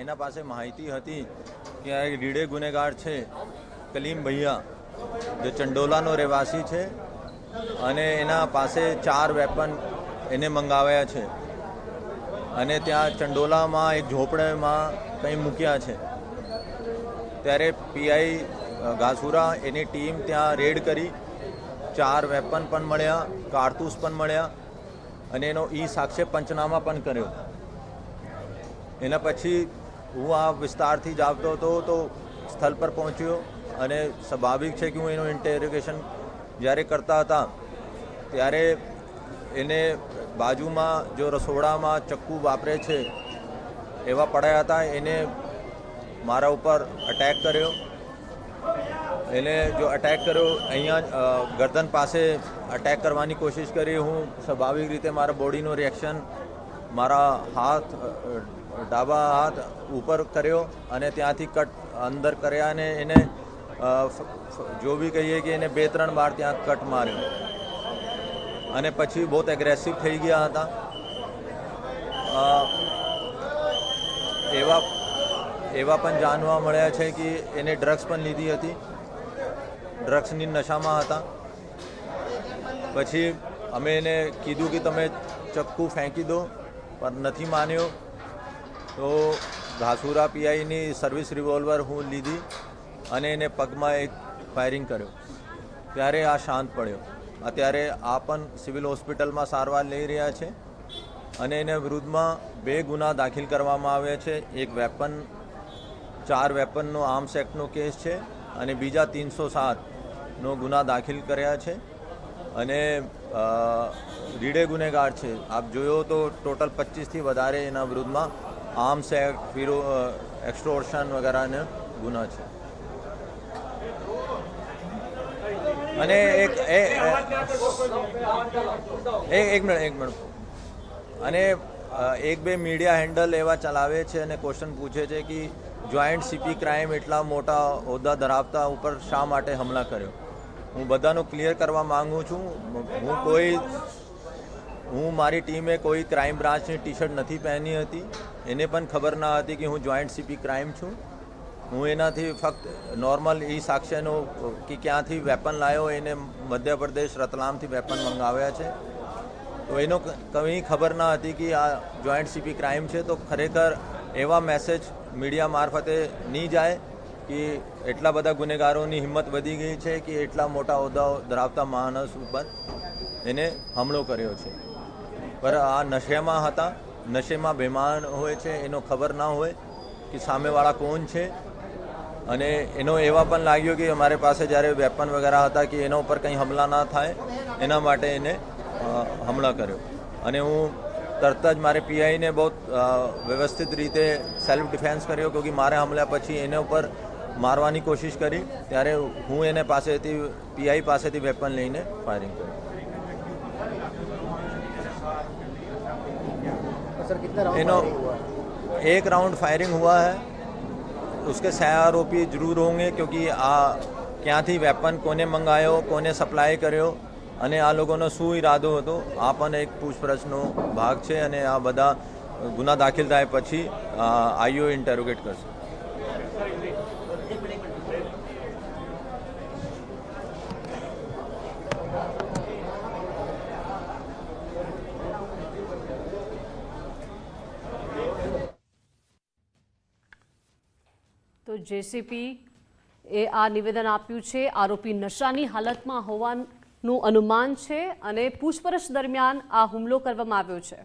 એના પાસે માહિતી હતી કે આ રીડે ગુનેગાર છે કલીમ ભૈયા, જે ચંડોલાનો રહેવાસી છે અને એના પાસે 4 વેપન એને મંગાવ્યા છે અને ત્યાં ચંડોલામાં એક ઝોપડામાં કંઈ મૂક્યા છે. ત્યારે પીઆઈ ઘાસુરા એની ટીમ ત્યાં રેડ કરી, 4 વેપન પણ મળ્યા, કારતૂસ પણ મળ્યા અને એનો સાક્ષ્ય પંચનામા પણ કર્યો. એના પછી હું આ વિસ્તારથી જ આવતો હતો તો સ્થળ પર પહોંચ્યો અને સ્વાભાવિક છે કે હું એનું ઇન્ટેરોગેશન જ્યારે કરતા હતા ત્યારે એને બાજુમાં જો રસોડામાં ચક્કુ વાપરે છે એવા પડ્યા હતા. એને મારા ઉપર અટેક કર્યો. એને જો અટેક કર્યો અહીંયા ગરદન પાસે અટેક કરવાની કોશિશ કરી. હું સ્વાભાવિક રીતે મારા બોડીનું રિએક્શન, મારા હાથ, ડાબા હાથ ઉપર કર્યો અને ત્યાંથી કટ અંદર કર્યા અને એને જો બી કહીએ કે એને 2-3 વાર ત્યાં કટ માર્યો અને પછી બહુ એગ્રેસિવ થઈ ગયા હતા. એવા પણ જાણવા મળ્યા છે કે એને ડ્રગ્સ પણ લીધી હતી, ડ્રગ્સની નશામાં હતા. પછી અમે એને કીધું કે તમે ચક્કુ ફેંકી દો, પણ નથી માન્યો. તો ઘાસુરા પીઆઈની સર્વિસ રિવોલ્વર હું લીધી અને એને પગમાં એક ફાયરિંગ કર્યો. ત્યારે આ શાંત પડ્યો. અત્યારે આ પણ સિવિલ હોસ્પિટલમાં સારવાર લઈ રહ્યા છે અને એને વિરુદ્ધમાં 2 ગુના દાખલ કરવામાં આવ્યા છે. એક વેપન, 4 વેપનનો આર્મ્સ એક્ટનો કેસ છે અને બીજા 307નો ગુના દાખલ કર્યા છે અને રીડે ગુનેગાર છે. આપ જોયો તો ટોટલ 25થી વધારે એના વિરુદ્ધમાં આર્મ્સ એક્ટ, એક્સટોર્શન વગેરેના ગુના છે. અને એક મિનિટ અને 1-2 મીડિયા હેન્ડલ એવા ચલાવે છે અને ક્વેશ્ચન પૂછે છે કે જોઈન્ટ સીપી ક્રાઇમ એટલા મોટા હોદ્દા ધરાવતા ઉપર શા માટે હમલા કર્યો. હું બધાનું ક્લિયર કરવા માગું છું. હું મારી ટીમે કોઈ ક્રાઇમ બ્રાન્ચની ટી-શર્ટ નથી પહેરી હતી. એને પણ ખબર ના હતી કે હું જોઈન્ટ સીપી ક્રાઇમ છું. હું એનાથી ફક્ત નોર્મલ સાક્ષ્યનો કે ક્યાંથી વેપન લાવ્યો, એને મધ્યપ્રદેશ રતલામથી વેપન મંગાવ્યા છે. તો એનો કંઈ ખબર ના હતી કે આ જોઈન્ટ સીપી ક્રાઇમ છે. તો ખરેખર એવા મેસેજ મીડિયા મારફતે નહીં જાય કે એટલા બધા ગુનેગારોની હિંમત વધી ગઈ છે કે એટલા મોટા હોદ્દાઓ ધરાવતા માણસ ઉપર એને હુમલો કર્યો છે. પર આ નશેમાં હતા, નશેમાં બેમાન હોય છે, એનો ખબર ના હોય કે સામેવાળા કોણ છે. અને એનો એવા પણ લાગ્યો કે અમારી પાસે જ્યારે વેપન વગેરે હતા કે એના ઉપર કંઈ હમલા ના થાય એના માટે એને હમલા કર્યો. અને હું તરત જ મારે પીઆઈને બહુ વ્યવસ્થિત રીતે સેલ્ફ ડિફેન્સ કર્યો, કે મારે હમલા પછી એના ઉપર મારવાની કોશિશ કરી. ત્યારે હું એને પાસેથી પીઆઈ પાસેથી વેપન લઈને ફાયરિંગ કર્યું. एनो 1 राउंड फायरिंग हुआ है. उसके 6 आरोपी जरूर होंगे, क्योंकि आ क्यांथी वेपन कोने मंगायो, कोने सप्लाय કર્યો અને આ લોકોનો શું ઈરાદો હતો આ પણ એક પૂછપરછનો ભાગ છે. અને આ બધા ગુના દાખલ થાય પછી આઈઓ ઇન્ટેરોગેટ કરશે. તો જેસીપી એ આ નિવેદન આપ્યું છે. આરોપી નશાની હાલતમાં હોવાનું અનુમાન છે અને પૂછપરછ દરમિયાન આ હુમલો કરવામાં આવ્યો છે.